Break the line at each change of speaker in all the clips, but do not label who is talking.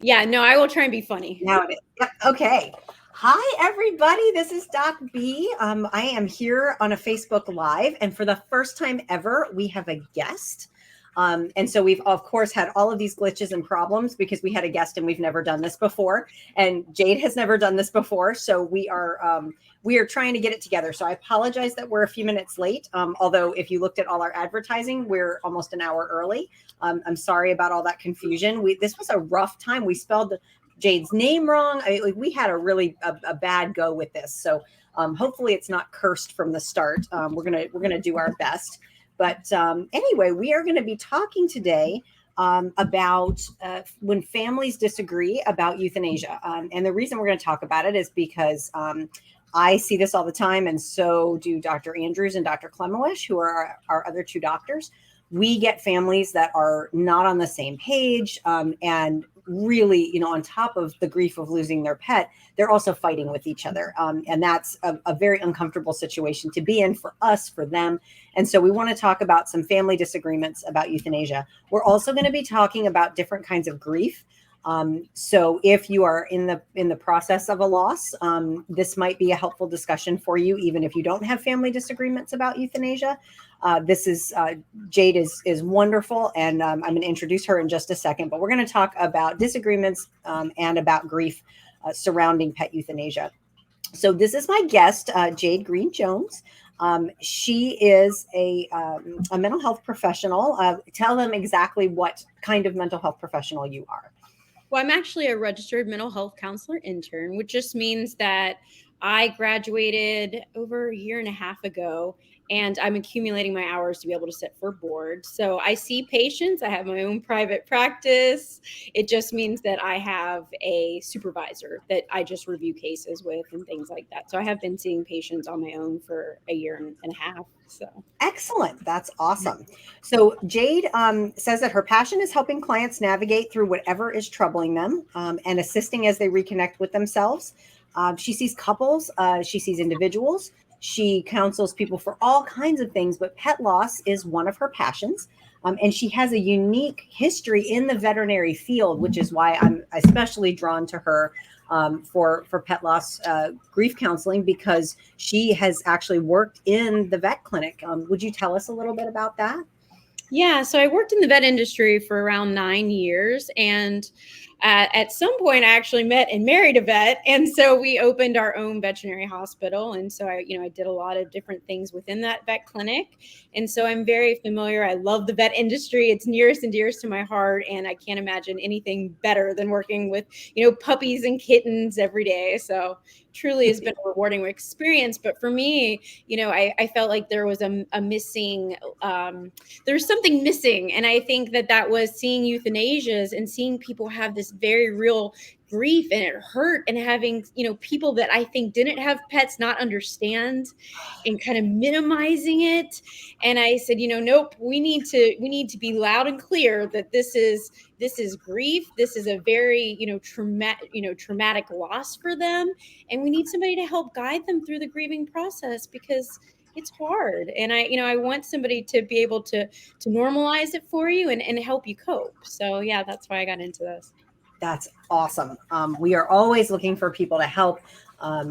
Yeah, no, I will try and be funny.
Now it is. Yep. Okay. Hi, everybody. This is Doc B. I am here on a Facebook Live, and for the first time ever, we have a guest. And so we've, of course, had all of these glitches and problems because we had a guest and we've never done this before. And Jade has never done this before. So we are trying to get it together. So I apologize that we're a few minutes late. Although if you looked at all our advertising, we're almost an hour early. I'm sorry about all that confusion. This was a rough time. We spelled Jade's name wrong. We had a bad go with this. So hopefully it's not cursed from the start. We're gonna do our best. But anyway, we are going to be talking today about when families disagree about euthanasia. And the reason we're going to talk about it is because I see this all the time, and so do Dr. Andrews and Dr. Klemowish, who are our other two doctors. We get families that are not on the same page, and really, on top of the grief of losing their pet, they're also fighting with each other. And that's a very uncomfortable situation to be in for us, for them. And so we want to talk about some family disagreements about euthanasia. We're also going to be talking about different kinds of grief. So if you are in the process of a loss, this might be a helpful discussion for you, even if you don't have family disagreements about euthanasia. This is Jade is wonderful, and I'm going to introduce her in just a second. But we're going to talk about disagreements and about grief surrounding pet euthanasia. So this is my guest, Jade Greene Jones. She is a mental health professional. Tell them exactly what kind of mental health professional you are.
Well, I'm actually a registered mental health counselor intern, which just means that I graduated over a year and a half ago, and I'm accumulating my hours to be able to sit for board. So I see patients. I have my own private practice. It just means that I have a supervisor that I just review cases with and things like that. So I have been seeing patients on my own for a year and a half. So
Excellent. That's awesome. So Jade says that her passion is helping clients navigate through whatever is troubling them, and assisting as they reconnect with themselves. She sees couples, she sees individuals, she counsels people for all kinds of things, but pet loss is one of her passions. And she has a unique history in the veterinary field, which is why I'm especially drawn to her for pet loss grief counseling, because she has actually worked in the vet clinic. Would you tell us a little bit about that?
yeah, so I worked in the vet industry for around 9 years, and at some point, I actually met and married a vet, and so we opened our own veterinary hospital. And so I did a lot of different things within that vet clinic, and so I'm very familiar. I love the vet industry; it's nearest and dearest to my heart, and I can't imagine anything better than working with puppies and kittens every day. So truly has been a rewarding experience. But for me, I felt like there was a missing. There's something missing, and I think that was seeing euthanasias and seeing people have this very real grief, and it hurt, and having people that I think didn't have pets not understand and kind of minimizing it. And I said, nope, we need to be loud and clear that this is grief. This is a very traumatic loss for them, and we need somebody to help guide them through the grieving process, because it's hard. And I want somebody to be able to normalize it for you and help you cope. So yeah, that's why I got into this.
That's awesome. We are always looking for people to help.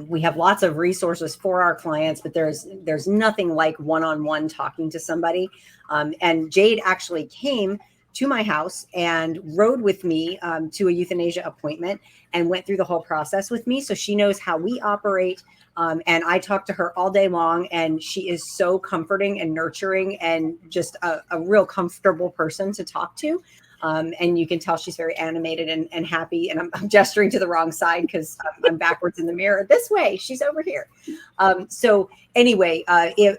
We have lots of resources for our clients, but there's nothing like one-on-one talking to somebody. And Jade actually came to my house and rode with me to a euthanasia appointment and went through the whole process with me. So she knows how we operate. And I talk to her all day long, and she is so comforting and nurturing and just a real comfortable person to talk to. And you can tell she's very animated and happy. And I'm gesturing to the wrong side because I'm backwards in the mirror. This way, she's over here. So anyway,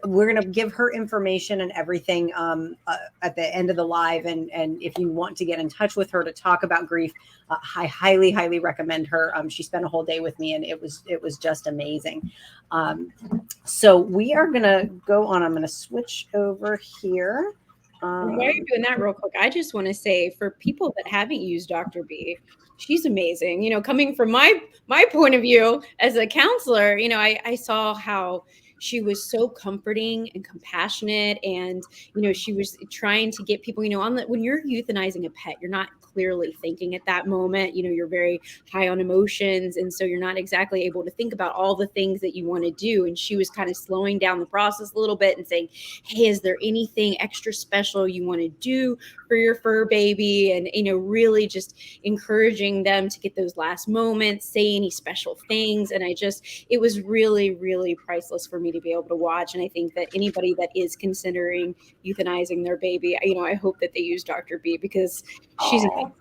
we're going to give her information and everything at the end of the live. And if you want to get in touch with her to talk about grief, I highly, highly recommend her. She spent a whole day with me, and it was just amazing. So we are going to go on. I'm going to switch over here.
And while you're doing that real quick, I just want to say, for people that haven't used Dr. B, she's amazing. Coming from my point of view as a counselor, I saw how she was so comforting and compassionate. And, she was trying to get people, when you're euthanizing a pet, you're not clearly thinking at that moment, you're very high on emotions. And so you're not exactly able to think about all the things that you want to do. And she was kind of slowing down the process a little bit and saying, hey, is there anything extra special you want to do for your fur baby? And, really just encouraging them to get those last moments, say any special things. And it was really, really priceless for me to be able to watch. And I think that anybody that is considering euthanizing their baby, I hope that they use Dr. B, because she's amazing.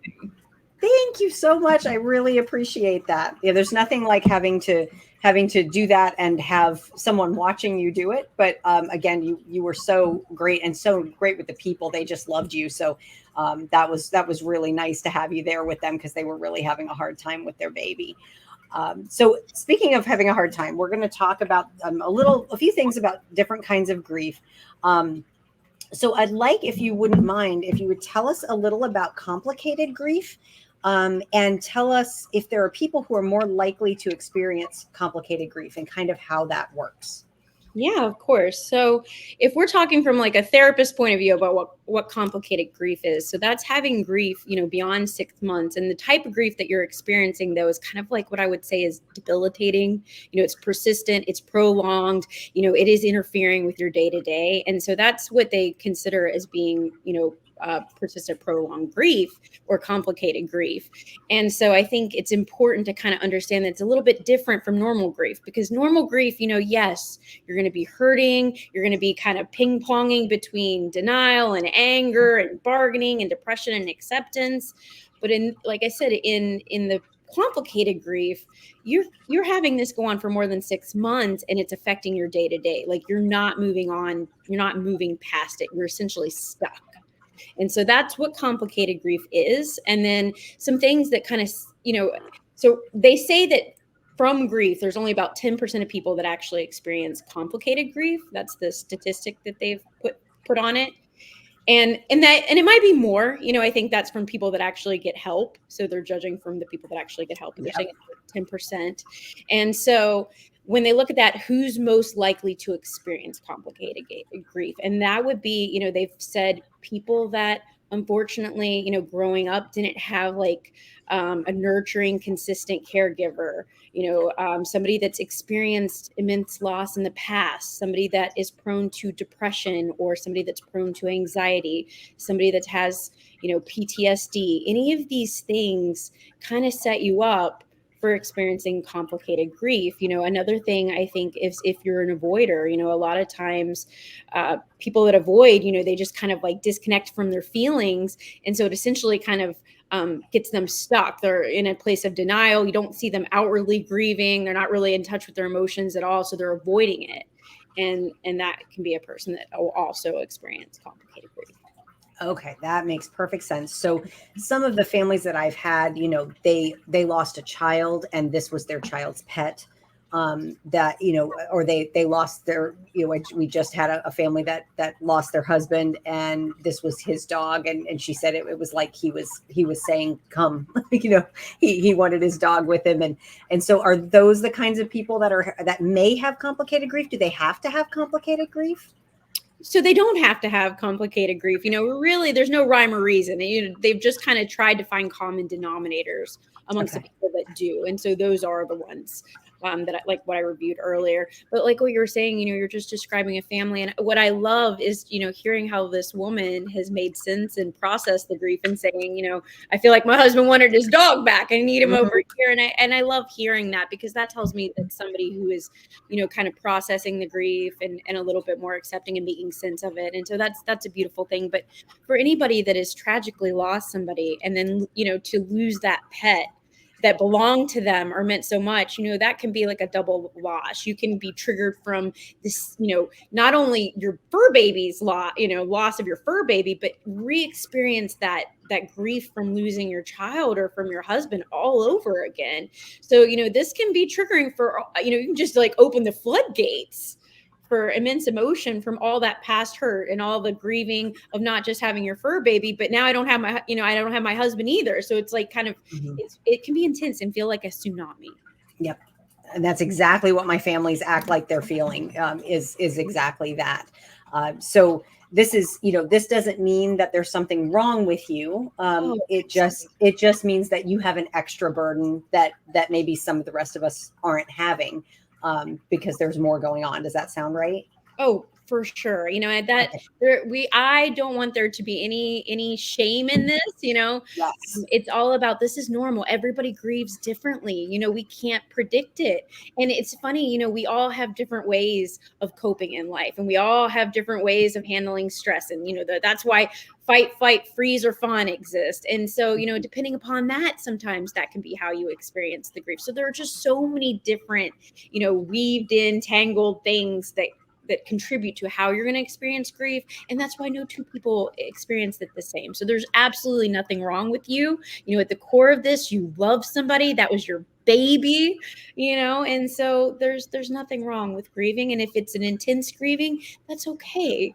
Thank you so much. I really appreciate that. Yeah, there's nothing like having to do that and have someone watching you do it. But again, you were so great and so great with the people. They just loved you. So that was really nice to have you there with them, because they were really having a hard time with their baby. So speaking of having a hard time, we're going to talk about a few things about different kinds of grief. So I'd like, if you wouldn't mind, if you would tell us a little about complicated grief, and tell us if there are people who are more likely to experience complicated grief and kind of how that works.
Yeah, of course. So if we're talking from like a therapist point of view about what complicated grief is, so that's having grief, beyond 6 months. And the type of grief that you're experiencing, though, is kind of like what I would say is debilitating. It's persistent, it's prolonged, it is interfering with your day to day. And so that's what they consider as being, persistent prolonged grief or complicated grief. And so I think it's important to kind of understand that it's a little bit different from normal grief, because normal grief, yes, you're going to be hurting, you're going to be kind of ping-ponging between denial and anger and bargaining and depression and acceptance. But like I said, in the complicated grief, you're having this go on for more than 6 months, and it's affecting your day to day. Like, you're not moving on, you're not moving past it, you're essentially stuck. And so that's what complicated grief is. And then some things that kind of, so they say that from grief, there's only about 10% of people that actually experience complicated grief. That's the statistic that they've put on it. And it might be more, I think that's from people that actually get help. So they're judging from the people that actually get help, and they're saying it's 10%. And so when they look at that, who's most likely to experience complicated grief? And that would be, they've said people that unfortunately, growing up didn't have like a nurturing, consistent caregiver, somebody that's experienced immense loss in the past, somebody that is prone to depression, or somebody that's prone to anxiety, somebody that has, PTSD. Any of these things kind of set you up for experiencing complicated grief. Another thing I think is if you're an avoider, a lot of times people that avoid, they just kind of like disconnect from their feelings. And so it essentially kind of gets them stuck. They're in a place of denial. You don't see them outwardly grieving. They're not really in touch with their emotions at all. So they're avoiding it. And that can be a person that will also experience complicated grief.
Okay, that makes perfect sense. So some of the families that I've had, they lost a child, and this was their child's pet. That, or they lost their, we just had a family that lost their husband, and this was his dog. And she said it was like he was saying, come, he wanted his dog with him. And so are those the kinds of people that may have complicated grief? Do they have to have complicated grief?
So they don't have to have complicated grief. Really, there's no rhyme or reason. They've just kind of tried to find common denominators amongst the people that do. And so those are the ones that like what I reviewed earlier. But like what you were saying, you're just describing a family. And what I love is, hearing how this woman has made sense and processed the grief and saying, I feel like my husband wanted his dog back. I need him over here. And I love hearing that, because that tells me that somebody who is, kind of processing the grief and a little bit more accepting and making sense of it. And so that's a beautiful thing. But for anybody that has tragically lost somebody, and then, to lose that pet that belong to them or meant so much, that can be like a double loss. You can be triggered from this, not only your fur baby's loss of your fur baby, but re-experience that grief from losing your child or from your husband all over again. So, this can be triggering for, you can just like open the floodgates for immense emotion from all that past hurt and all the grieving of not just having your fur baby, but now I don't have my, I don't have my husband either. So it's like kind of, it can be intense and feel like a tsunami.
Yep. And that's exactly what my families act like they're feeling, is exactly that. So this is, this doesn't mean that there's something wrong with you.
Oh,
It just means that you have an extra burden that maybe some of the rest of us aren't having, because there's more going on. Does that sound right?
oh, for sure. That
Okay.
I don't want there to be any shame in this.
Yes.
It's all about, this is normal. Everybody grieves differently. We can't predict it. And it's funny, we all have different ways of coping in life, and we all have different ways of handling stress. And, that's why fight, flight, freeze, or fawn exist. And so, depending upon that, sometimes that can be how you experience the grief. So there are just so many different, weaved in, tangled things that contribute to how you're going to experience grief. And that's why no two people experience it the same. So there's absolutely nothing wrong with you. At the core of this, you love somebody, that was your baby, and so there's nothing wrong with grieving. And if it's an intense grieving, that's okay.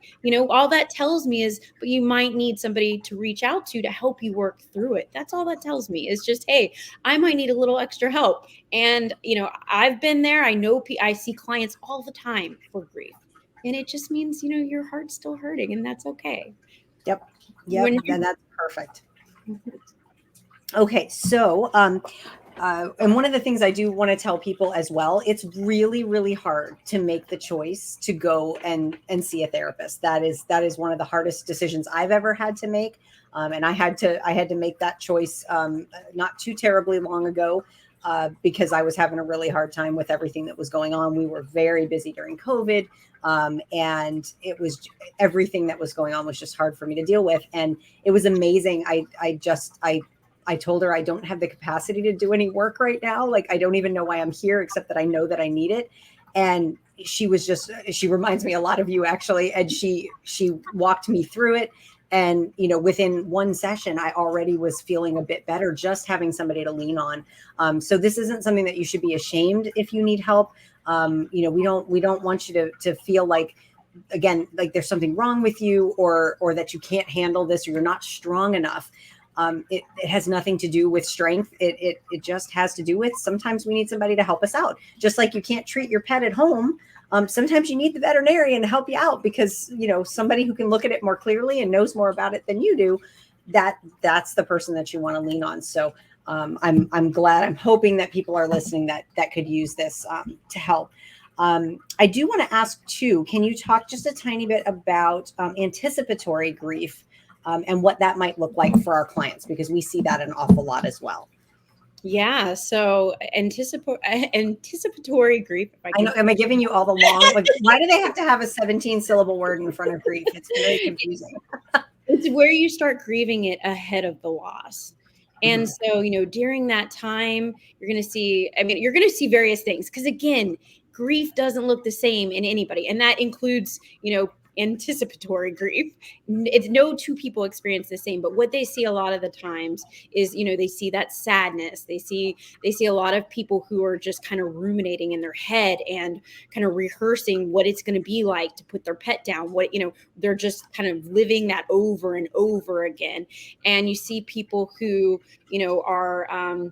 All that tells me is, but you might need somebody to reach out to help you work through it. That's all that tells me, is just, hey, I might need a little extra help. And I've been there. I see clients all the time for grief, and it just means, your heart's still hurting, and that's okay.
Yep.
When
And that's perfect. Okay. So, and one of the things I do want to tell people as well, it's really, really hard to make the choice to go and see a therapist. That is one of the hardest decisions I've ever had to make. And I had to make that choice not too terribly long ago, because I was having a really hard time with everything that was going on. We were very busy during COVID. And it was, everything that was going on was just hard for me to deal with. And it was amazing. I told her I don't have the capacity to do any work right now. Like, I don't even know why I'm here, except that I know that I need it. And she reminds me a lot of you, actually. And she walked me through it. And, within one session, I already was feeling a bit better, just having somebody to lean on. So this isn't something that you should be ashamed if you need help. We don't want you to feel like, again, like there's something wrong with you, or that you can't handle this, or you're not strong enough. It has nothing to do with strength. It just has to do with, sometimes we need somebody to help us out. Just like you can't treat your pet at home. Sometimes you need the veterinarian to help you out, because, somebody who can look at it more clearly and knows more about it than you do, that's the person that you want to lean on. So I'm glad, I'm hoping that people are listening that could use this to help. I do want to ask too, can you talk just a tiny bit about anticipatory grief, and what that might look like for our clients, because we see that an awful lot as well.
Yeah. So anticipatory grief.
I know. Am I giving you all the long? Like, why do they have to have a 17-syllable word in front of grief? It's very confusing.
It's where you start grieving it ahead of the loss. And so, during that time, you're going to see various things. Because again, grief doesn't look the same in anybody. And that includes, anticipatory grief. It's no two people experience the same, but what they see a lot of the times is, they see that sadness. They see a lot of people who are just kind of ruminating in their head and kind of rehearsing what it's going to be like to put their pet down. They're just kind of living that over and over again. And you see people who, are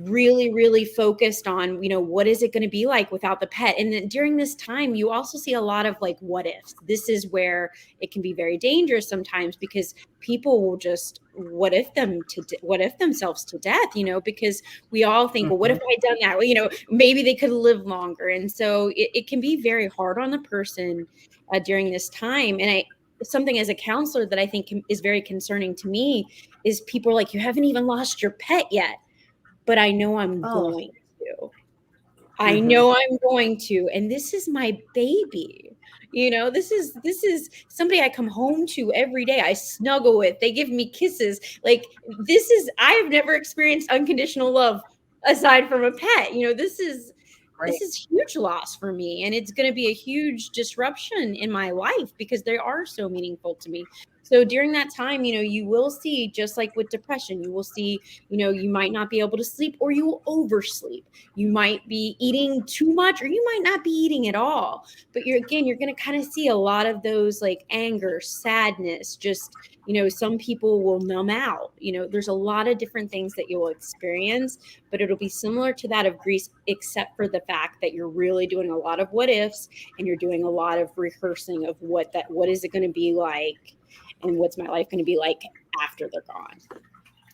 really, really focused on, what is it going to be like without the pet? And then during this time, you also see a lot of like, what ifs. This is where it can be very dangerous sometimes, because people will just what if themselves to death, because we all think, well, what if I had done that? Well, maybe they could live longer. And so it can be very hard on the person during this time. And something as a counselor that I think is very concerning to me is people are like, you haven't even lost your pet yet. But I know I'm going to. I know I'm going to. And this is my baby. This is somebody I come home to every day. I snuggle with. They give me kisses. Like, I have never experienced unconditional love aside from a pet. This is huge loss for me. And it's going to be a huge disruption in my life, because they are so meaningful to me. So during that time, you will see, just like with depression, you will see, you might not be able to sleep, or you will oversleep. You might be eating too much, or you might not be eating at all. But you're going to kind of see a lot of those, like anger, sadness, just, some people will numb out. There's a lot of different things that you'll experience, but it'll be similar to that of grief, except for the fact that you're really doing a lot of what ifs, and you're doing a lot of rehearsing of what is it going to be like, and what's my life going to be like after they're gone.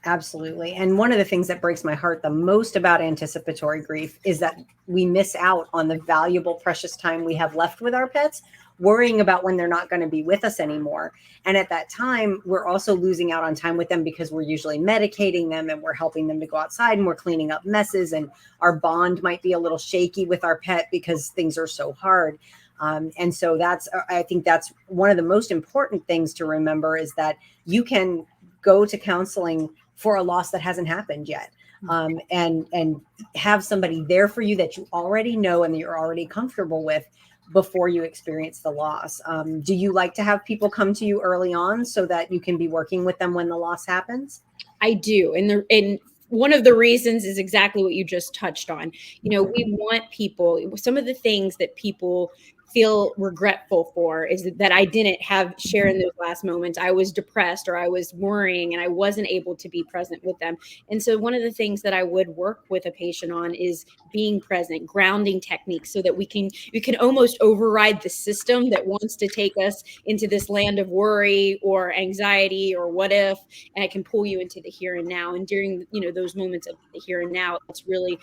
Absolutely. And one of the things that breaks my heart the most about anticipatory grief is that we miss out on the valuable, precious time we have left with our pets, worrying about when they're not going to be with us anymore. And at that time, we're also losing out on time with them because we're usually medicating them, and we're helping them to go outside, and we're cleaning up messes, and our bond might be a little shaky with our pet because things are so hard. And so I think that's one of the most important things to remember, is that you can go to counseling for a loss that hasn't happened yet. And have somebody there for you that you already know and that you're already comfortable with before you experience the loss. Do you like to have people come to you early on so that you can be working with them when the loss happens?
I do. And one of the reasons is exactly what you just touched on. We want people, some of the things that people feel regretful for is that I didn't share in those last moments. I was depressed, or I was worrying, and I wasn't able to be present with them. And so one of the things that I would work with a patient on is being present, grounding techniques, so that we can almost override the system that wants to take us into this land of worry or anxiety or what if, and I can pull you into the here and now. And during, those moments of the here and now, it's really,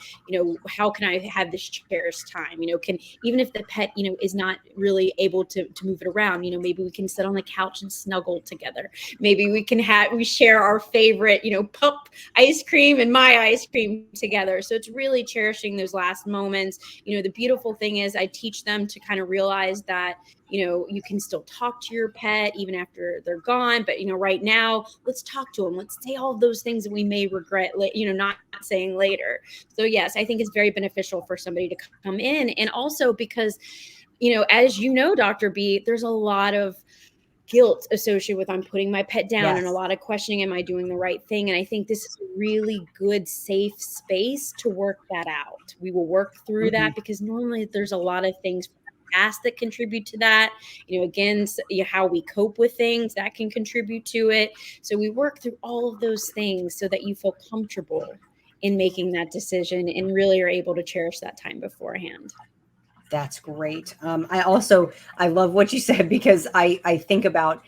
how can I have this cherished time? Even if the pet, is not really able to move it around, maybe we can sit on the couch and snuggle together. Maybe we share our favorite, pup ice cream and my ice cream together. So it's really cherishing those last moments. The beautiful thing is I teach them to kind of realize that, you can still talk to your pet even after they're gone. But, right now, let's talk to them. Let's say all of those things that we may regret, not saying later. So yes, I think it's very beneficial for somebody to come in. And also because, as Dr. B, there's a lot of guilt associated with I'm putting my pet down,
Yes.
and a lot of questioning, am I doing the right thing? And I think this is a really good, safe space to work that out. We will work through that, because normally there's a lot of things from the past that contribute to that. Again, how we cope with things that can contribute to it. So we work through all of those things so that you feel comfortable in making that decision and really are able to cherish that time beforehand.
That's great. I love what you said, because I think about,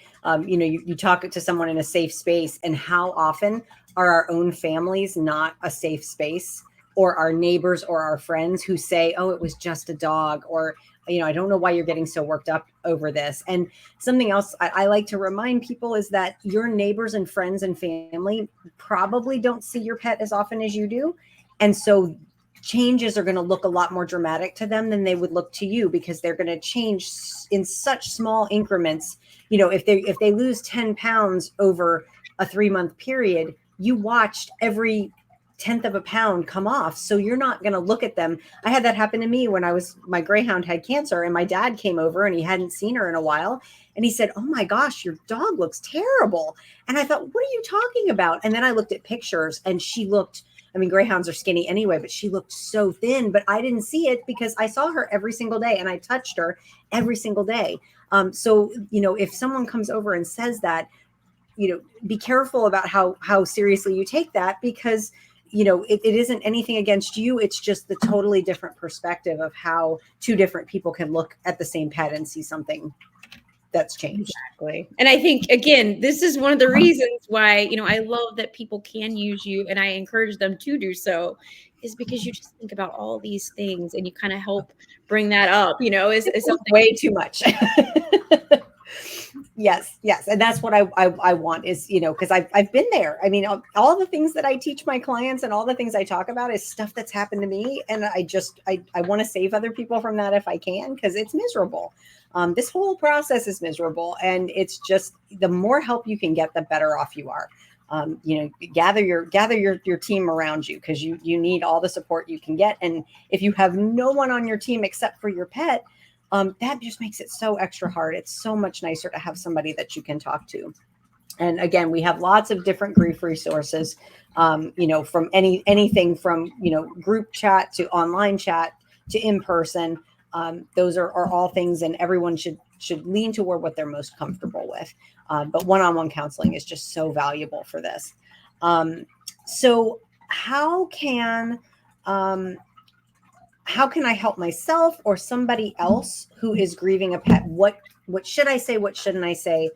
you talk to someone in a safe space, and how often are our own families not a safe space, or our neighbors or our friends who say, oh, it was just a dog, or, I don't know why you're getting so worked up over this. And something else I like to remind people is that your neighbors and friends and family probably don't see your pet as often as you do. And so changes are going to look a lot more dramatic to them than they would look to you, because they're going to change in such small increments. If they lose 10 pounds over a 3-month period, you watched every 1/10 of a pound come off. So you're not going to look at them. I had that happen to me when my greyhound had cancer, and my dad came over, and he hadn't seen her in a while. And he said, oh my gosh, your dog looks terrible. And I thought, what are you talking about? And then I looked at pictures, and she looked, greyhounds are skinny anyway, but she looked so thin. But I didn't see it because I saw her every single day, and I touched her every single day. So, if someone comes over and says that, be careful about how seriously you take that, because, it isn't anything against you. It's just the totally different perspective of how two different people can look at the same pet and see something that's changed.
Exactly. And I think, again, this is one of the reasons why, I love that people can use you, and I encourage them to do so, is because you just think about all these things, and you kind of help bring that up, is something
way too much. Yes. And that's what I want is, because I've been there. All the things that I teach my clients and all the things I talk about is stuff that's happened to me. And I want to save other people from that if I can, because it's miserable. This whole process is miserable, and it's just, the more help you can get, the better off you are. Gather your team around you, because you need all the support you can get. And if you have no one on your team except for your pet, that just makes it so extra hard. It's so much nicer to have somebody that you can talk to. And again, we have lots of different grief resources, from anything from, group chat to online chat to in person. Those are all things, and everyone should lean toward what they're most comfortable with. But one-on-one counseling is just so valuable for this. So how can I help myself or somebody else who is grieving a pet? What should I say? What shouldn't I say?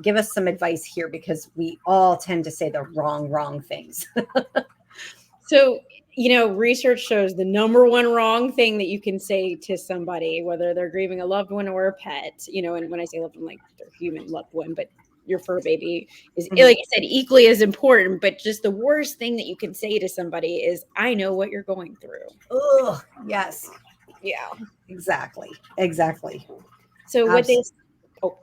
Give us some advice here, because we all tend to say the wrong things.
So, research shows the number one wrong thing that you can say to somebody, whether they're grieving a loved one or a pet, and when I say loved one, like their human loved one, but your fur baby is, like I said, equally as important. But just the worst thing that you can say to somebody is, I know what you're going through.
Oh, yes.
Yeah,
exactly.
So what they,
go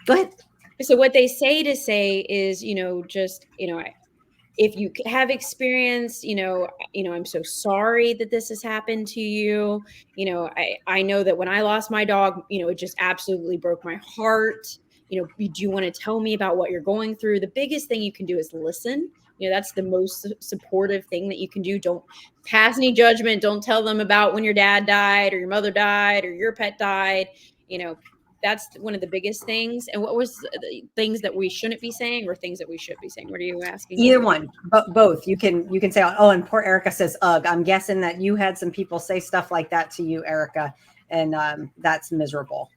ahead.
So what they say is, if you have experience, I'm so sorry that this has happened to you. I know that when I lost my dog, it just absolutely broke my heart. Do you want to tell me about what you're going through? The biggest thing you can do is listen. That's the most supportive thing that you can do. Don't pass any judgment. Don't tell them about when your dad died or your mother died or your pet died. That's one of the biggest things. And what was the things that we shouldn't be saying or things that we should be saying? What are you asking?
Either one, but both. You can say, oh, and poor Erica says, ugh. I'm guessing that you had some people say stuff like that to you, Erica, and that's miserable.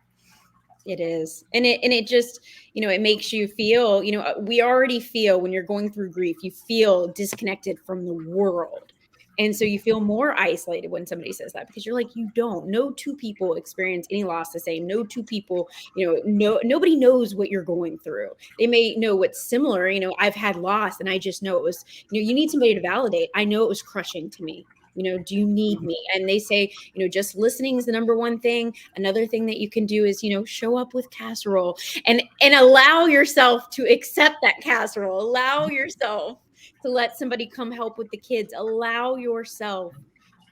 It is. And it just, it makes you feel, we already feel when you're going through grief, you feel disconnected from the world. And so you feel more isolated when somebody says that, because you're like, no two people experience any loss the same. No two people, nobody knows what you're going through. They may know what's similar. I've had loss and I just know it was, you need somebody to validate. I know it was crushing to me. Do you need me? And they say, just listening is the number one thing. Another thing that you can do is, show up with casserole and allow yourself to accept that casserole. Allow yourself to let somebody come help with the kids. Allow yourself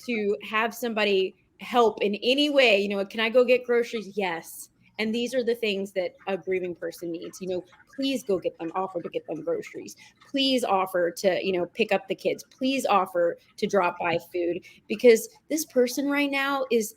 to have somebody help in any way. Can I go get groceries? Yes. And these are the things that a grieving person needs. Please go offer to get them groceries. Please offer to, pick up the kids. Please offer to drop by food, because this person right now is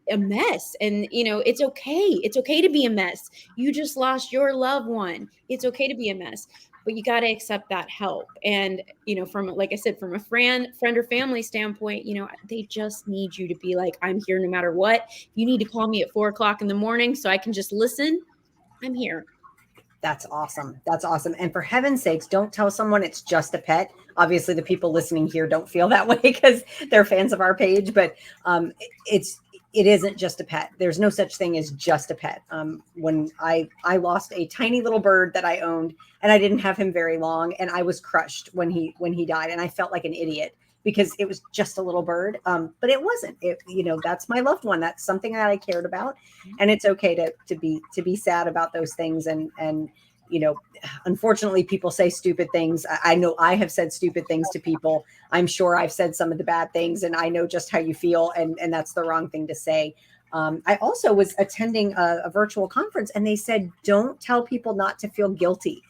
a mess. And, it's okay. It's okay to be a mess. You just lost your loved one. It's okay to be a mess, but you got to accept that help. And, from, like I said, from a friend or family standpoint, they just need you to be like, I'm here no matter what. You need to call me at 4:00 in the morning so I can just listen. I'm here.
That's awesome. And for heaven's sakes, don't tell someone it's just a pet. Obviously, the people listening here don't feel that way because they're fans of our page, but it isn't just a pet. There's no such thing as just a pet. When I lost a tiny little bird that I owned, and I didn't have him very long, and I was crushed when he died, and I felt like an idiot because it was just a little bird. But it wasn't. That's my loved one. That's something that I cared about, and it's okay to be sad about those things. And unfortunately, people say stupid things. I know I have said stupid things to people. I'm sure I've said some of the bad things, and I know just how you feel, and that's the wrong thing to say. I also was attending a virtual conference, and they said, don't tell people not to feel guilty.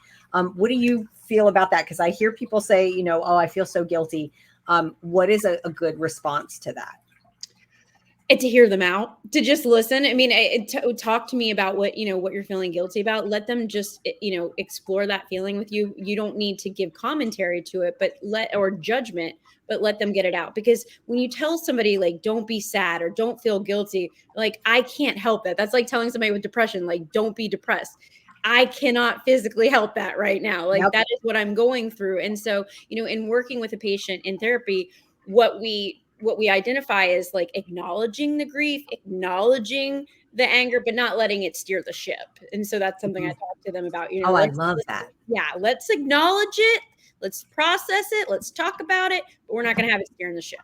What do you feel about that? Because I hear people say, oh, I feel so guilty. What is a good response to that?
And to hear them out, to just listen. I mean, talk to me about what you're feeling guilty about. Let them just, explore that feeling with you. You don't need to give commentary to it, or judgment, but let them get it out. Because when you tell somebody like, don't be sad or don't feel guilty, like, I can't help it. That's like telling somebody with depression, like, don't be depressed. I cannot physically help that right now. Like, that is what I'm going through. And so, in working with a patient in therapy, what we identify is like acknowledging the grief, acknowledging the anger, but not letting it steer the ship. And so that's something I talk to them about.
I love that.
Yeah, let's acknowledge it. Let's process it. Let's talk about it, but we're not going to have it steering the ship.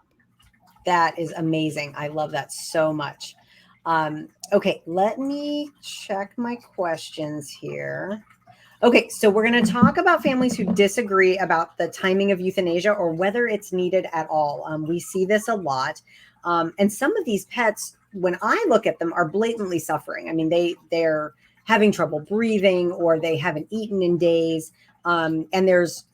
That is amazing. I love that so much. Okay, let me check my questions here. Okay, so we're going to talk about families who disagree about the timing of euthanasia or whether it's needed at all. We see this a lot. And some of these pets, when I look at them, are blatantly suffering. I mean, they're having trouble breathing, or they haven't eaten in days. And there's,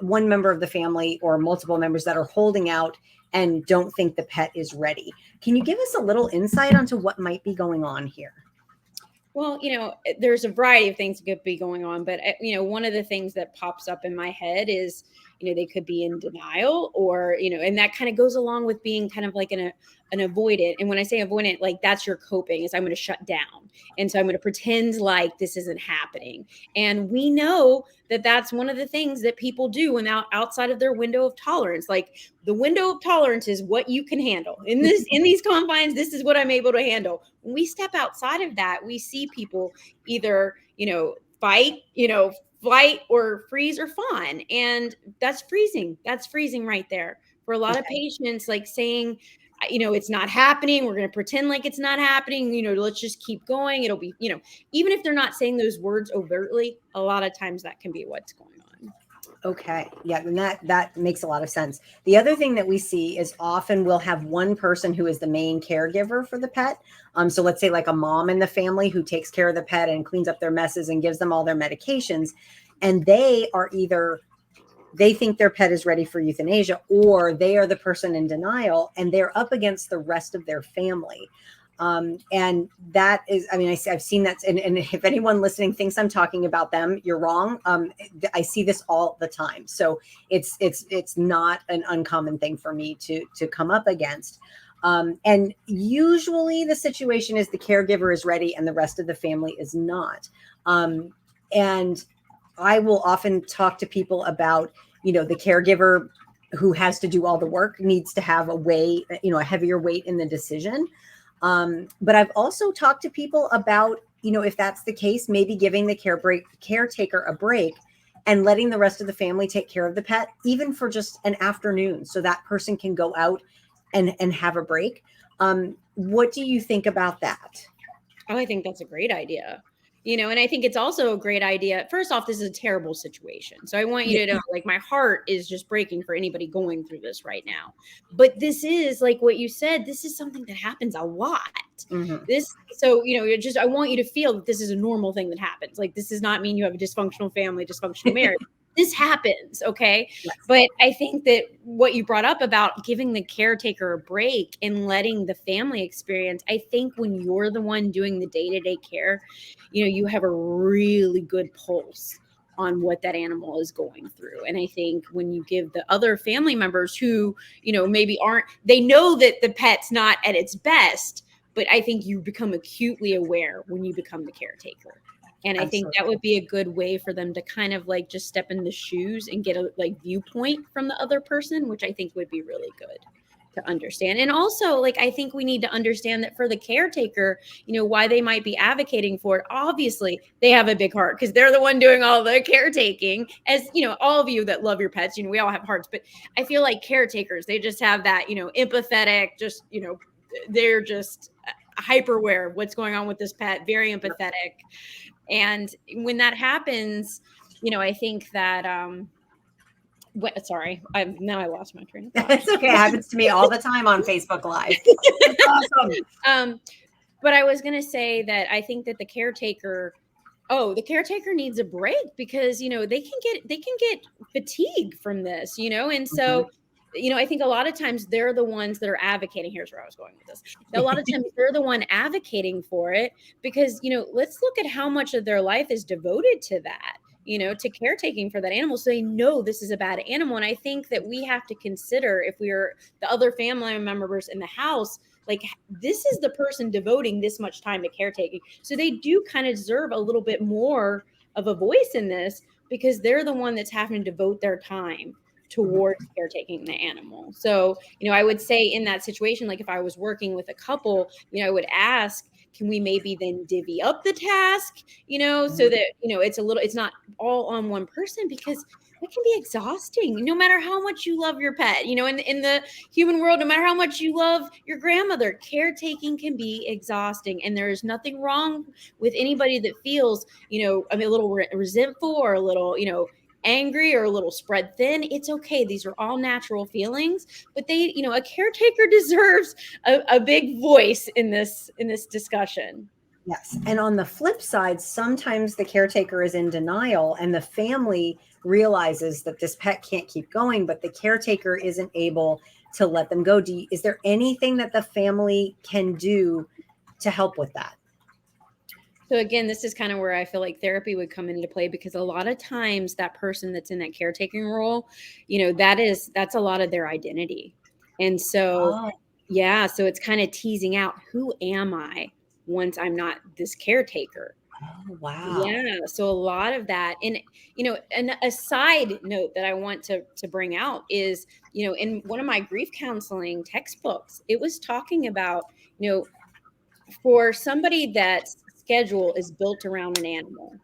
one member of the family or multiple members that are holding out and don't think the pet is ready. Can you give us a little insight onto what might be going on here?
Well, there's a variety of things that could be going on, but one of the things that pops up in my head is, they could be in denial, or, and that kind of goes along with being kind of like an avoidant. And when I say avoidant, like that's your coping, is I'm going to shut down. And so I'm going to pretend like this isn't happening. And we know that that's one of the things that people do when outside of their window of tolerance. Like the window of tolerance is what you can handle in these confines. This is what I'm able to handle. When we step outside of that, we see people either, fight, flight, or freeze or fawn. And that's freezing. That's freezing right there. For a lot of patients, like saying, it's not happening, we're going to pretend like it's not happening, let's just keep going. It'll be, even if they're not saying those words overtly, a lot of times that can be what's going on.
Okay. Yeah. And that makes a lot of sense. The other thing that we see is often we'll have one person who is the main caregiver for the pet. So let's say like a mom in the family who takes care of the pet and cleans up their messes and gives them all their medications. And they are either, they think their pet is ready for euthanasia, or they are the person in denial and they're up against the rest of their family. And that is, I've seen that. And if anyone listening thinks I'm talking about them, you're wrong. I see this all the time. So it's not an uncommon thing for me to come up against. And usually the situation is the caregiver is ready and the rest of the family is not. And I will often talk to people about, the caregiver who has to do all the work needs to have a weight, a heavier weight in the decision. But I've also talked to people about, if that's the case, maybe giving the caretaker a break and letting the rest of the family take care of the pet, even for just an afternoon, so that person can go out and have a break. What do you think about that?
Oh, I think that's a great idea. And I think it's also a great idea. First off, this is a terrible situation. So I want you to know, like, my heart is just breaking for anybody going through this right now. But this is, like what you said, this is something that happens a lot.
Mm-hmm.
I want you to feel that this is a normal thing that happens. Like, this does not mean you have a dysfunctional family, dysfunctional marriage. This happens, okay?
Yes.
But I think that what you brought up about giving the caretaker a break and letting the family experience, I think when you're the one doing the day-to-day care, you have a really good pulse on what that animal is going through. And I think when you give the other family members who, maybe they know that the pet's not at its best, but I think you become acutely aware when you become the caretaker. And I think that would be a good way for them to kind of like just step in the shoes and get a viewpoint from the other person, which I think would be really good to understand. And also, I think we need to understand that for the caretaker, why they might be advocating for it. Obviously, they have a big heart because they're the one doing all the caretaking. As all of you that love your pets, we all have hearts, but I feel like caretakers, they just have that, empathetic, just, they're just hyper aware of what's going on with this pet, very empathetic. And when that happens, I think that, sorry, now I lost my train of thought.
It's okay. It happens to me all the time on Facebook Live.
Awesome. But I was going to say that I think that the caretaker needs a break because, they can get fatigue from this, and so, I think a lot of times they're the ones that are advocating. Here's where I was going with this. A lot of times they're the one advocating for it because, let's look at how much of their life is devoted to that, to caretaking for that animal. So they know this is a bad animal. And I think that we have to consider, if we're the other family members in the house, like, this is the person devoting this much time to caretaking. So they do kind of deserve a little bit more of a voice in this because they're the one that's having to devote their time towards caretaking the animal. So, I would say in that situation, like if I was working with a couple, I would ask, can we maybe then divvy up the task, so that, it's not all on one person, because it can be exhausting no matter how much you love your pet, in the human world, no matter how much you love your grandmother, caretaking can be exhausting. And there is nothing wrong with anybody that feels, a little resentful or a little, angry or a little spread thin. It's okay. These are all natural feelings, but they, a caretaker deserves a big voice in this discussion.
Yes. And on the flip side, sometimes the caretaker is in denial and the family realizes that this pet can't keep going, but the caretaker isn't able to let them go. Is there anything that the family can do to help with that?
So again, this is kind of where I feel like therapy would come into play, because a lot of times that person that's in that caretaking role, that's a lot of their identity. And so,
Oh,
yeah, so it's kind of teasing out, who am I once I'm not this caretaker?
oh wow.
Yeah, so a lot of that, and and a side note that I want to bring out is, in one of my grief counseling textbooks, it was talking about, you know, for somebody that's schedule is built around an animal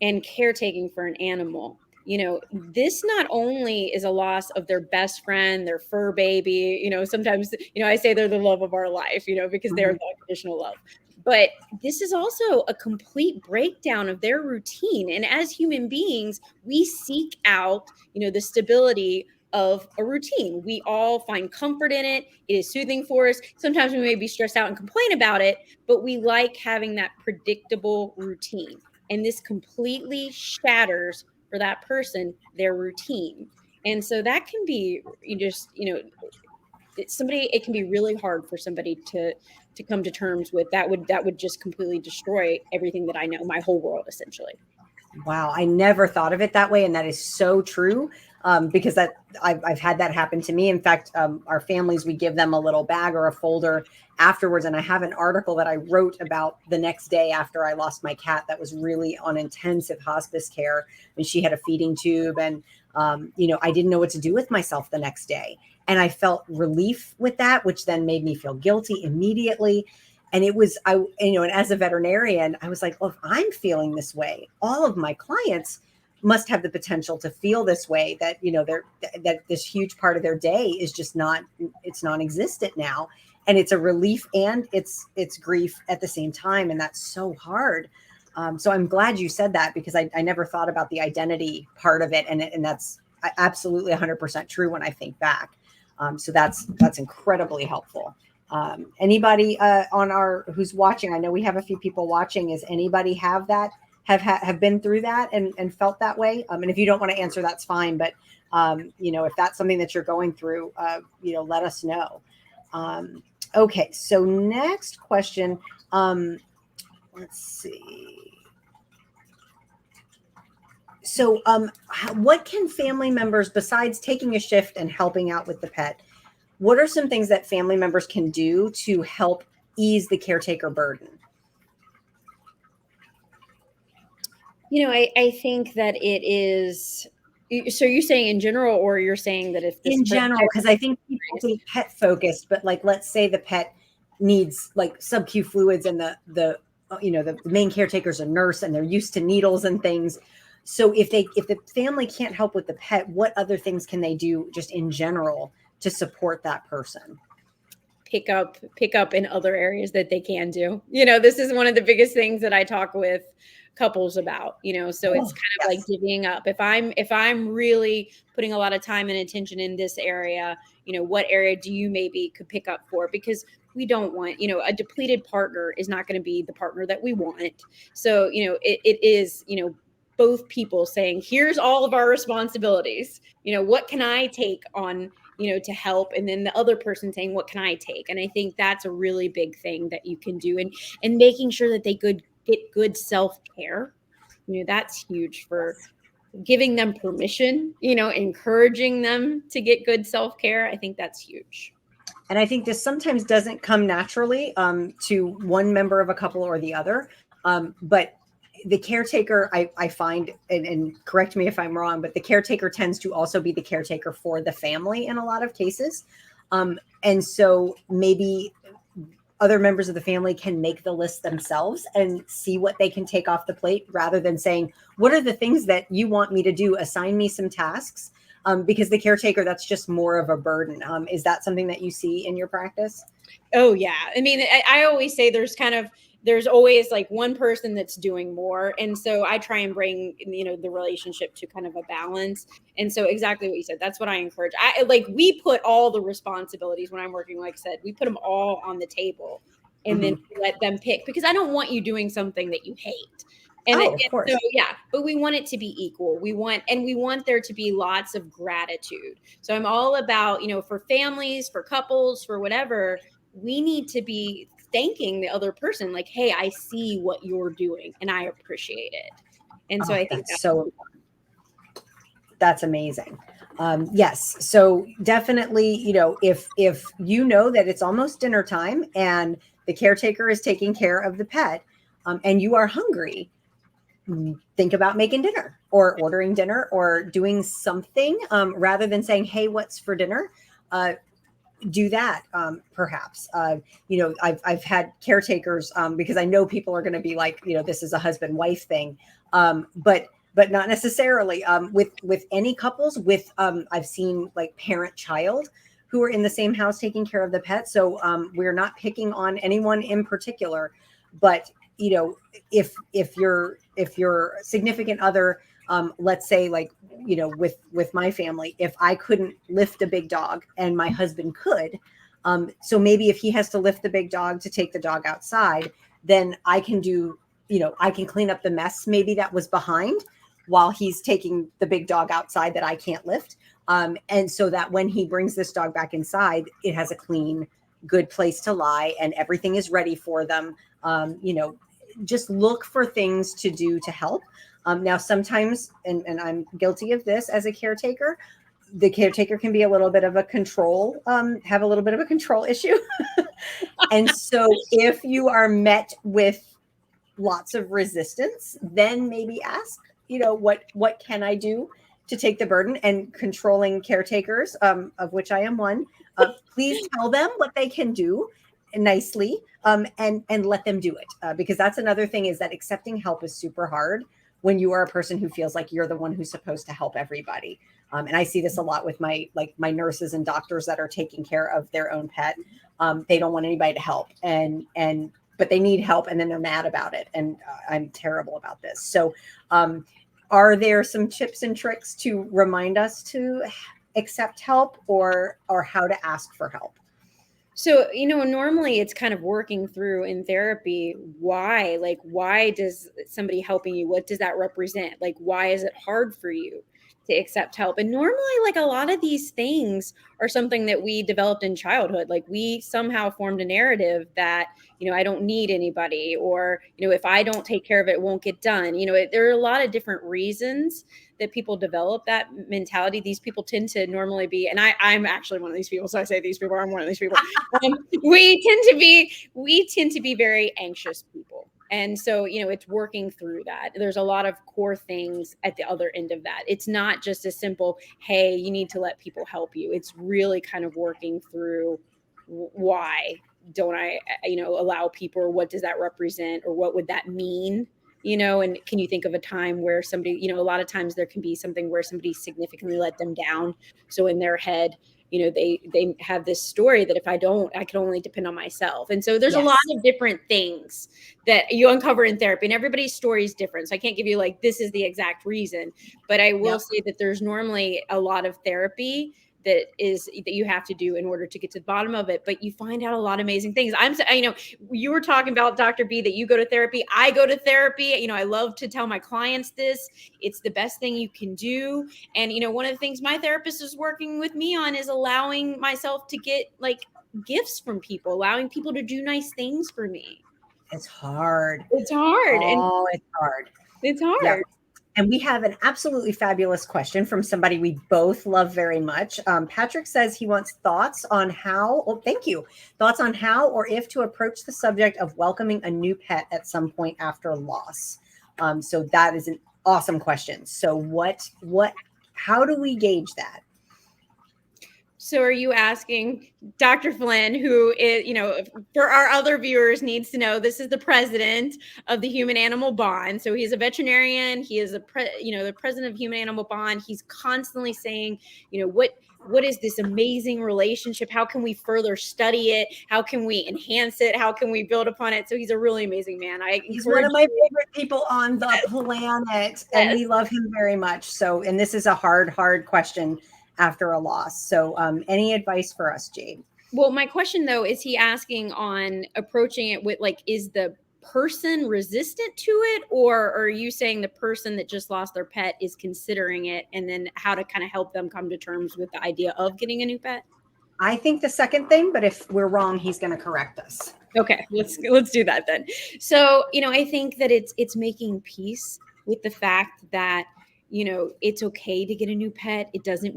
and caretaking for an animal, this not only is a loss of their best friend, their fur baby, sometimes, I say they're the love of our life, because they're
Mhm.
the unconditional love. But this is also a complete breakdown of their routine. And as human beings, we seek out, the stability of a routine. We all find comfort in it. It is soothing for us. Sometimes we may be stressed out and complain about it, but we like having that predictable routine. And this completely shatters for that person their routine. And so that can be, it can be really hard for somebody to come to terms with. That would just completely destroy everything that I know, my whole world essentially.
Wow, I never thought of it that way, and that is so true. Because I've had that happen to me. In fact, our families, we give them a little bag or a folder afterwards, and I have an article that I wrote about the next day after I lost my cat that was really on intensive hospice care, and she had a feeding tube, and I didn't know what to do with myself the next day, and I felt relief with that, which then made me feel guilty immediately. And it was, and as a veterinarian, I was like, well, if I'm feeling this way, all of my clients must have the potential to feel this way, that, that this huge part of their day is just it's non-existent now. And it's a relief and it's grief at the same time. And that's so hard. So I'm glad you said that, because I never thought about the identity part of it. And that's absolutely 100% true when I think back. So that's incredibly helpful. Anybody on our who's watching? I know we have a few people watching. Is anybody have been through that and felt that way? And if you don't want to answer, that's fine. But if that's something that you're going through, let us know. Okay, so next question. Let's see. So, what can family members, besides taking a shift and helping out with the pet, what are some things that family members can do to help ease the caretaker burden?
I think that it is. So you're saying in general, or you're saying that if this
In general, because I think people think pet focused, but like, let's say the pet needs like sub-Q fluids, and the main caretaker's a nurse and they're used to needles and things. So if the family can't help with the pet, what other things can they do just in general to support that person?
pick up in other areas that they can do. This is one of the biggest things that I talk with couples about, so
Oh,
it's kind of like
yes.
divvying up. If I'm really putting a lot of time and attention in this area, what area do you maybe could pick up for? Because we don't want, a depleted partner is not going to be the partner that we want. So, it is, both people saying, here's all of our responsibilities. What can I take on, to help? And then the other person saying, what can I take? And I think that's a really big thing that you can do. And making sure that they get good self-care. That's huge, for giving them permission, encouraging them to get good self-care. I think that's huge.
And I think this sometimes doesn't come naturally to one member of a couple or the other. But the caretaker, I find, and correct me if I'm wrong, but the caretaker tends to also be the caretaker for the family in a lot of cases. And so maybe other members of the family can make the list themselves and see what they can take off the plate, rather than saying, what are the things that you want me to do? Assign me some tasks. Because the caretaker, that's just more of a burden. Is that something that you see in your practice?
Oh yeah. I mean, I always say there's always like one person that's doing more. And so I try and bring, the relationship to kind of a balance. And so exactly what you said, that's what I encourage. We put all the responsibilities when I'm working, like I said, we put them all on the table. and then let them pick, because I don't want you doing something that you hate. And,
of course.
so, yeah, but we want it to be equal. We want there to be lots of gratitude. So I'm all about, for families, for couples, for whatever, we need to be thanking the other person. Like, hey, I see what you're doing and I appreciate it. And so I think
that's amazing. Yes. So definitely, if you know that it's almost dinner time and the caretaker is taking care of the pet, and you are hungry, think about making dinner or ordering dinner or doing something, rather than saying, hey, what's for dinner? Do that. Perhaps, I've had caretakers, because I know people are going to be like, this is a husband wife thing. But not necessarily, with any couples I've seen like parent child who are in the same house taking care of the pet. So, we're not picking on anyone in particular, but if your significant other, let's say, like, with my family, if I couldn't lift a big dog and my husband could, so maybe if he has to lift the big dog to take the dog outside, then I can do, I can clean up the mess maybe that was behind while he's taking the big dog outside that I can't lift. And so that when he brings this dog back inside, it has a clean, good place to lie and everything is ready for them. Just look for things to do to help. Now, sometimes, and I'm guilty of this as a caretaker, the caretaker can be a little bit of a control, have a little bit of a control issue. And so if you are met with lots of resistance, then maybe ask, what can I do to take the burden? And controlling caretakers, of which I am one, please tell them what they can do nicely, and let them do it, because that's another thing, is that accepting help is super hard when you are a person who feels like you're the one who's supposed to help everybody. And I see this a lot with my nurses and doctors that are taking care of their own pet. They don't want anybody to help, but they need help, and then they're mad about it. And I'm terrible about this. So, are there some tips and tricks to remind us to accept help, or how to ask for help?
So, normally it's kind of working through in therapy. Why does somebody helping you, what does that represent? Like, why is it hard for you to accept help? And normally, like, a lot of these things are something that we developed in childhood. Like, we somehow formed a narrative that, I don't need anybody, or, if I don't take care of it, it won't get done. There are a lot of different reasons that people develop that mentality. These people tend to normally be, and I'm actually one of these people. So I say these people, I'm one of these people. We tend to be very anxious people. And so, it's working through that. There's a lot of core things at the other end of that. It's not just a simple, hey, you need to let people help you. It's really kind of working through why don't I, allow people, or what does that represent, or what would that mean? And can you think of a time where somebody, a lot of times there can be something where somebody significantly let them down. So in their head, they have this story that if I don't, I can only depend on myself. And so there's a lot of different things that you uncover in therapy, and everybody's story is different. So I can't give you like, this is the exact reason, but I will say that there's normally a lot of therapy that you have to do in order to get to the bottom of it. But you find out a lot of amazing things. You were talking about, Dr. B, that you go to therapy. I go to therapy. I love to tell my clients this. It's the best thing you can do. And, one of the things my therapist is working with me on is allowing myself to get like gifts from people, allowing people to do nice things for me.
It's hard.
It's hard.
Oh, it's hard.
It's hard.
Yeah. And we have an absolutely fabulous question from somebody we both love very much. Patrick says he wants thoughts on how, thank you. Thoughts on how or if to approach the subject of welcoming a new pet at some point after loss. So that is an awesome question. So how do we gauge that?
So are you asking Dr. Flynn, who is, for our other viewers needs to know, this is the president of the Human Animal Bond. So he's a veterinarian. He is the president of Human Animal Bond. He's constantly saying, what is this amazing relationship? How can we further study it? How can we enhance it? How can we build upon it? So he's a really amazing man.
He's one of my favorite people on the planet, and we love him very much. So, and this is a hard question after a loss. So any advice for us, Jade?
Well, my question though, is he asking on approaching it with like, is the person resistant to it, or are you saying the person that just lost their pet is considering it, and then how to kind of help them come to terms with the idea of getting a new pet?
I think the second thing, but if we're wrong, he's going to correct us.
Okay, let's do that then. So, I think that it's making peace with the fact that, it's okay to get a new pet. It doesn't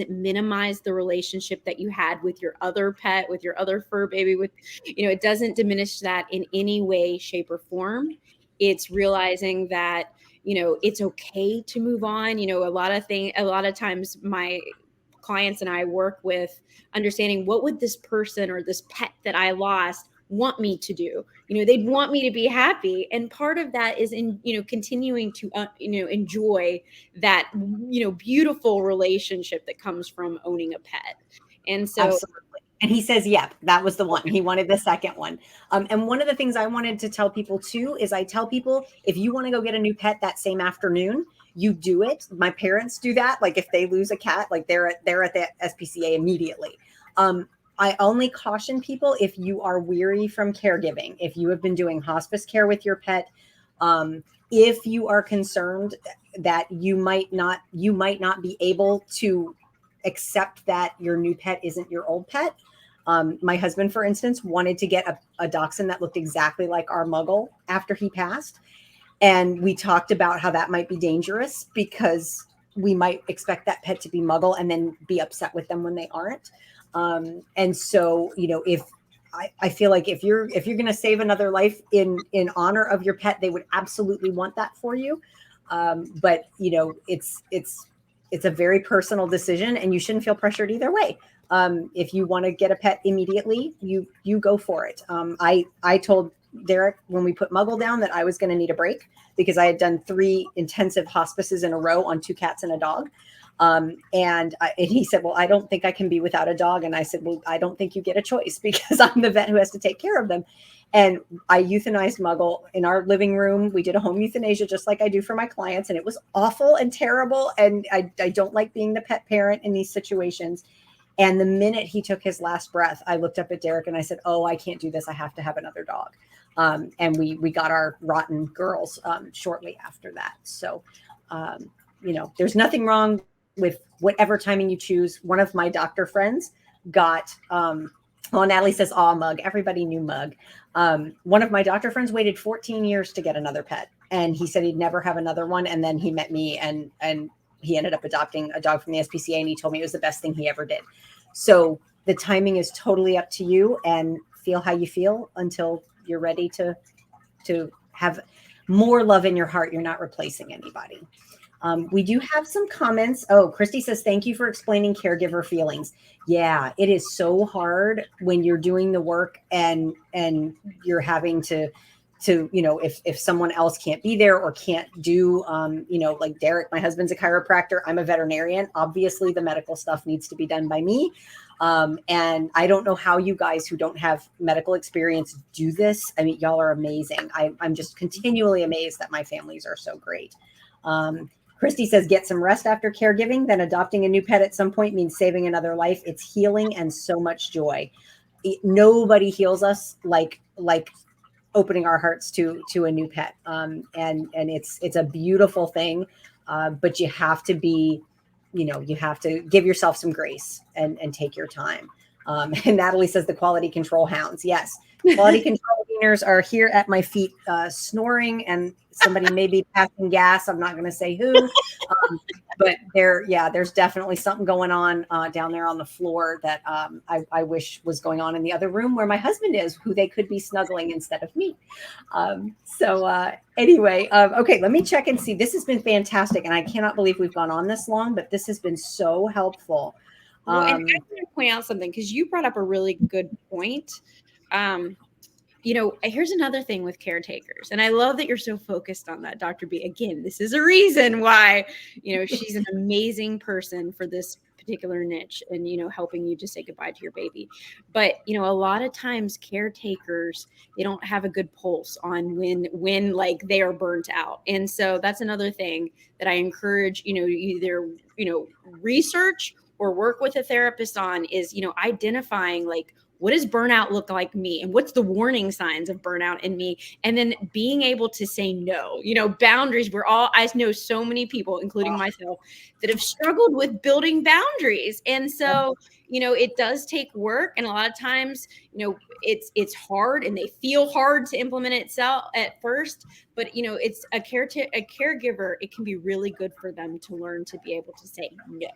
minimize the relationship that you had with your other pet, with your other fur baby, it doesn't diminish that in any way, shape, or form. It's realizing that, it's okay to move on. A lot of times my clients and I work with understanding what would this person or this pet that I lost want me to do. They'd want me to be happy, and part of that is in continuing to enjoy that beautiful relationship that comes from owning a pet. And so
Absolutely. And he says, yep, that was the one. He wanted the second one. And one of the things I wanted to tell people too is I tell people, if you want to go get a new pet that same afternoon, you do it. My parents do that. Like if they lose a cat, like they're at the SPCA immediately. I only caution people if you are weary from caregiving, if you have been doing hospice care with your pet, if you are concerned that you might not be able to accept that your new pet isn't your old pet. My husband, for instance, wanted to get a dachshund that looked exactly like our Muggle after he passed. And we talked about how that might be dangerous because we might expect that pet to be Muggle and then be upset with them when they aren't. And so, if I feel like if you're going to save another life in honor of your pet, they would absolutely want that for you. But it's a very personal decision, and you shouldn't feel pressured either way. If you want to get a pet immediately, you go for it. I told Derek when we put Muggle down that I was going to need a break because I had done 3 intensive hospices in a row on 2 cats and a dog. And he said, well, I don't think I can be without a dog. And I said, well, I don't think you get a choice because I'm the vet who has to take care of them. And I euthanized Muggle in our living room. We did a home euthanasia just like I do for my clients. And it was awful and terrible. And I don't like being the pet parent in these situations. And the minute he took his last breath, I looked up at Derek and I said, oh, I can't do this. I have to have another dog. And we got our rotten girls shortly after that. So, there's nothing wrong with whatever timing you choose. One of my doctor friends got, Natalie says, aw, Mug. Everybody knew Mug. One of my doctor friends waited 14 years to get another pet. And he said he'd never have another one. And then he met me and he ended up adopting a dog from the SPCA. And he told me it was the best thing he ever did. So the timing is totally up to you, and feel how you feel until you're ready to have more love in your heart. You're not replacing anybody. We do have some comments. Oh, Christy says, thank you for explaining caregiver feelings. Yeah, it is so hard when you're doing the work and you're having to if someone else can't be there or can't do, like Derek, my husband's a chiropractor. I'm a veterinarian. Obviously the medical stuff needs to be done by me. And I don't know how you guys who don't have medical experience do this. I mean, y'all are amazing. I'm just continually amazed that my families are so great. Christy says, get some rest after caregiving. Then adopting a new pet at some point means saving another life. It's healing and so much joy. Nobody heals us like opening our hearts to a new pet. And it's a beautiful thing. But you have to be, you have to give yourself some grace and take your time. And Natalie says the quality control hounds. Yes. Quality control cleaners are here at my feet, snoring, and somebody may be passing gas. I'm not going to say who, but there's definitely something going on down there on the floor that I wish was going on in the other room where my husband is, who they could be snuggling instead of me. Anyway, okay, let me check and see. This has been fantastic, and I cannot believe we've gone on this long, but this has been so helpful.
Well, and I want to point out something because you brought up a really good point. Here's another thing with caretakers, and I love that you're so focused on that, Dr. B. Again, this is a reason why, she's an amazing person for this particular niche and, helping you to say goodbye to your baby. But, a lot of times caretakers, they don't have a good pulse on when like they are burnt out. And so that's another thing that I encourage, either, research or work with a therapist on is, identifying like, what does burnout look like me, and what's the warning signs of burnout in me, and then being able to say no. Boundaries. I know so many people, including myself, that have struggled with building boundaries. And so, it does take work, and a lot of times, it's hard, and they feel hard to implement itself at first, but it's a caregiver. It can be really good for them to learn to be able to say no.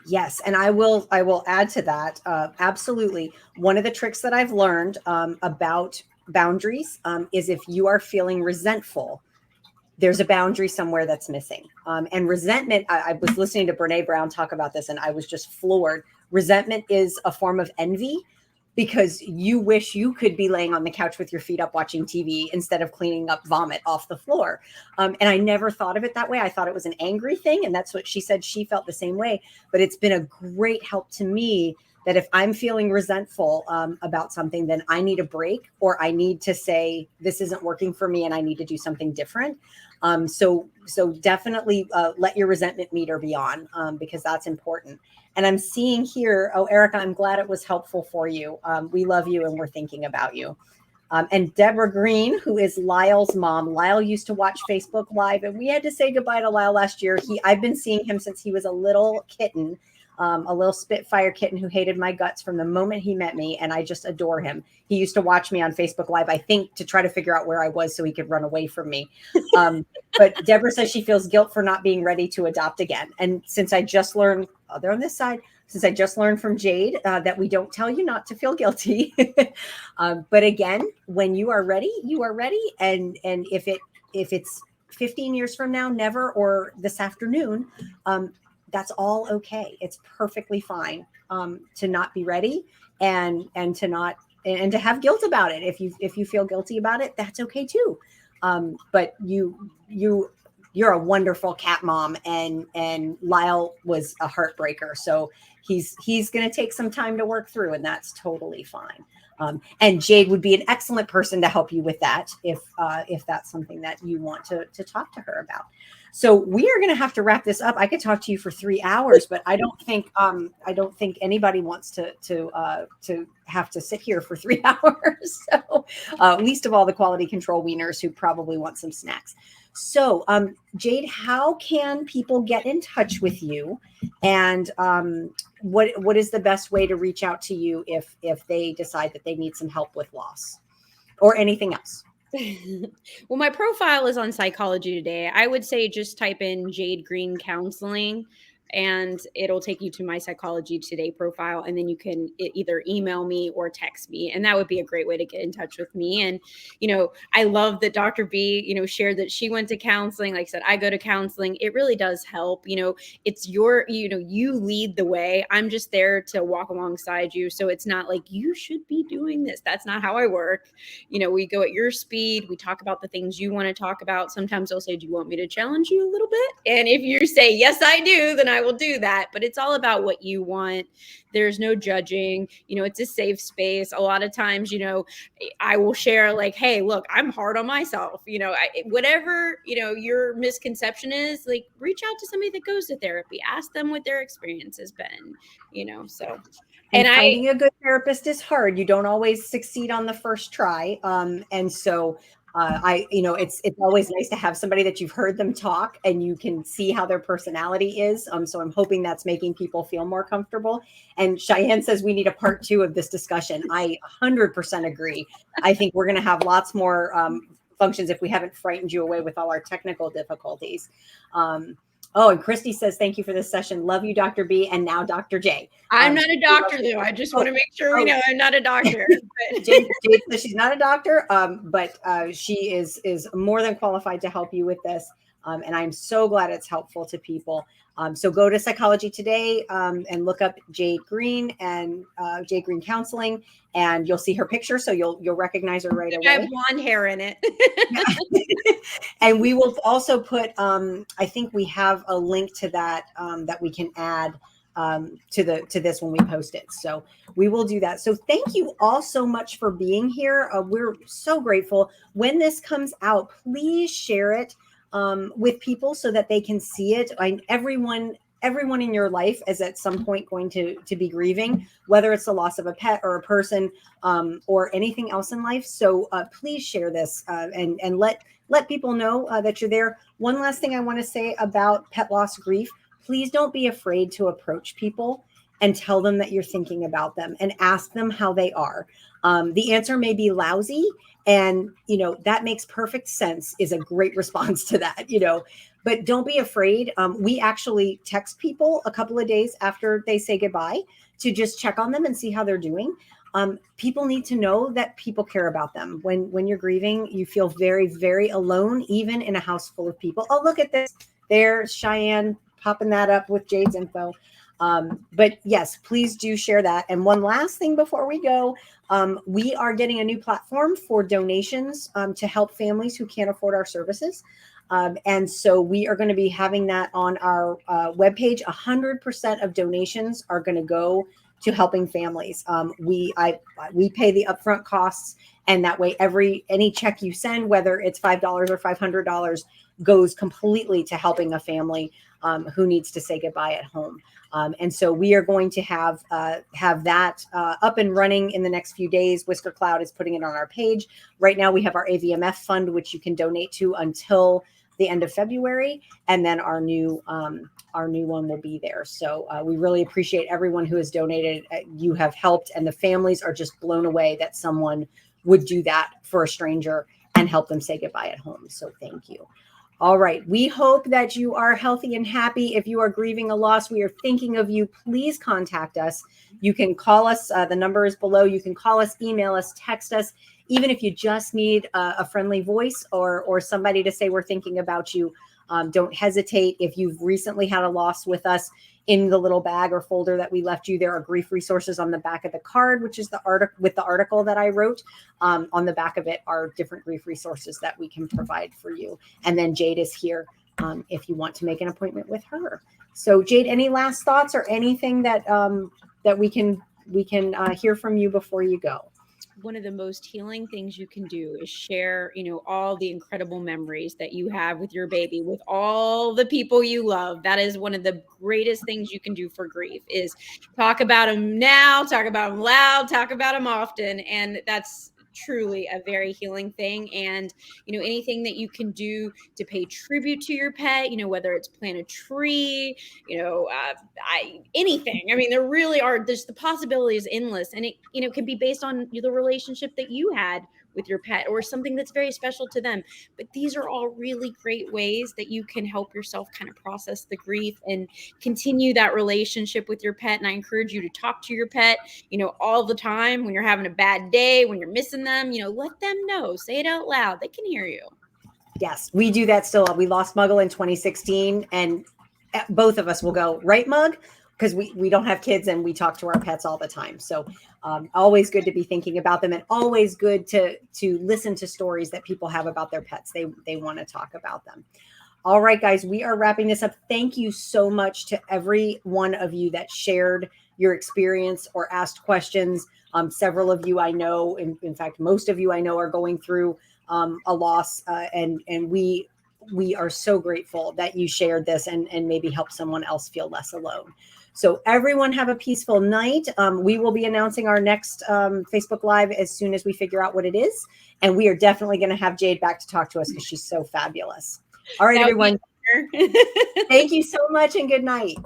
Yes, and I will add to that. Absolutely. One of the tricks that I've learned about boundaries is if you are feeling resentful, there's a boundary somewhere that's missing. And resentment, I was listening to Brene Brown talk about this, and I was just floored. Resentment is a form of envy, because you wish you could be laying on the couch with your feet up watching TV instead of cleaning up vomit off the floor. And I never thought of it that way. I thought it was an angry thing. And that's what she said. She felt the same way. But it's been a great help to me that if I'm feeling resentful about something, then I need a break, or I need to say, this isn't working for me and I need to do something different. So definitely let your resentment meter be on, because that's important. And I'm seeing here, Erica, I'm glad it was helpful for you. We love you and we're thinking about you. And Deborah Green, who is Lyle's mom. Lyle used to watch Facebook Live, and we had to say goodbye to Lyle last year. I've been seeing him since he was a little kitten, a little Spitfire kitten who hated my guts from the moment he met me, and I just adore him. He used to watch me on Facebook Live, I think, to try to figure out where I was so he could run away from me. But Deborah says she feels guilt for not being ready to adopt again. And since I just learned, they're on this side, since I just learned from Jade that we don't tell you not to feel guilty. But again, when you are ready, you are ready. And if it's 15 years from now, never, or this afternoon, that's all okay. It's perfectly fine to not be ready and to have guilt about it. If you feel guilty about it, that's okay too. But you're a wonderful cat mom, and Lyle was a heartbreaker. So he's going to take some time to work through, and that's totally fine. And Jade would be an excellent person to help you with that if that's something that you want to talk to her about. So we are going to have to wrap this up. I could talk to you for 3 hours, but I don't think anybody wants to have to sit here for 3 hours. So least of all the quality control wieners who probably want some snacks. So Jade, how can people get in touch with you, and what is the best way to reach out to you if they decide that they need some help with loss or anything else?
Well, my profile is on Psychology Today. I would say just type in Jade Greene Counseling, and it'll take you to my Psychology Today profile. And then you can either email me or text me. And that would be a great way to get in touch with me. And, I love that Dr. B, shared that she went to counseling. Like I said, I go to counseling. It really does help. It's you lead the way. I'm just there to walk alongside you. So it's not like you should be doing this. That's not how I work. We go at your speed. We talk about the things you want to talk about. Sometimes I'll say, do you want me to challenge you a little bit? And if you say, yes, I do, then I will do that. But it's all about what you want. There's no judging. It's a safe space. A lot of times, I will share like, hey, look, I'm hard on myself. Whatever, your misconception is, like, reach out to somebody that goes to therapy. Ask them what their experience has been, so.
And finding a good therapist is hard. You don't always succeed on the first try. And so it's always nice to have somebody that you've heard them talk and you can see how their personality is. So I'm hoping that's making people feel more comfortable. And Cheyenne says we need a part 2 of this discussion. I 100% agree. I think we're going to have lots more functions if we haven't frightened you away with all our technical difficulties. And Christy says, thank you for this session. Love you, Dr. B. And now Dr. J.
I'm not a doctor, though. I just want to make sure we know I'm not a doctor.
Jade says she's not a doctor, but she is more than qualified to help you with this. And I'm so glad it's helpful to people. So go to Psychology Today and look up Jade Greene and Jade Greene Counseling, and you'll see her picture. So you'll recognize her right away.
I have blonde hair in it.
And we will also put, I think we have a link to that that we can add to this when we post it. So we will do that. So thank you all so much for being here. We're so grateful. When this comes out, please share it with people so that they can see it. Everyone everyone in your life is at some point going to be grieving, whether it's the loss of a pet or a person, or anything else in life. So please share this and let people know that you're there. One last thing I want to say about pet loss grief: please don't be afraid to approach people and tell them that you're thinking about them and ask them how they are. The answer may be lousy, and that makes perfect sense, is a great response to that, but don't be afraid. We actually text people a couple of days after they say goodbye to just check on them and see how they're doing. People need to know that people care about them. When you're grieving, you feel very, very alone, even in a house full of people. Oh, look at this. There's Cheyenne popping that up with Jade's info. But yes, please do share that. And one last thing before we go, we are getting a new platform for donations to help families who can't afford our services. And so we are going to be having that on our webpage. 100% of donations are going to go to helping families. We pay the upfront costs, and that way any check you send, whether it's $5 or $500, goes completely to helping a family who needs to say goodbye at home. And so we are going to have that up and running in the next few days. Whisker Cloud is putting it on our page. Right now we have our AVMF fund, which you can donate to until the end of February, and then our new one will be there. So we really appreciate everyone who has donated. You have helped, and the families are just blown away that someone would do that for a stranger and help them say goodbye at home. So thank you. All right. We hope that you are healthy and happy. If you are grieving a loss, we are thinking of you. Please contact us. You can call us. The number is below. You can call us, email us, text us. Even if you just need a friendly voice or somebody to say we're thinking about you, don't hesitate. If you've recently had a loss with us, in the little bag or folder that we left you, there are grief resources on the back of the card, which is the article that I wrote. On the back of it are different grief resources that we can provide for you. And then Jade is here if you want to make an appointment with her. So Jade, any last thoughts or anything that we can hear from you before you go?
One of the most healing things you can do is share, all the incredible memories that you have with your baby, with all the people you love. That is one of the greatest things you can do for grief, is talk about them now, talk about them loud, talk about them often. And that's truly a very healing thing. And anything that you can do to pay tribute to your pet, whether it's plant a tree, anything. I mean, there really are, the possibility is endless, and it can be based on the relationship that you had with your pet or something that's very special to them. But these are all really great ways that you can help yourself kind of process the grief and continue that relationship with your pet. And I encourage you to talk to your pet, all the time. When you're having a bad day, when you're missing them, let them know, say it out loud. They can hear you.
Yes, we do that still. We lost Muggle in 2016, and both of us will go, right, Mug? Because we don't have kids and we talk to our pets all the time. So always good to be thinking about them, and always good to listen to stories that people have about their pets. They want to talk about them. All right, guys, we are wrapping this up. Thank you so much to every one of you that shared your experience or asked questions. Several of you I know, in fact, most of you I know, are going through a loss, and we are so grateful that you shared this and maybe help someone else feel less alone. So everyone have a peaceful night. We will be announcing our next Facebook Live as soon as we figure out what it is. And we are definitely going to have Jade back to talk to us because she's so fabulous. All right, everyone. Thank you so much and good night.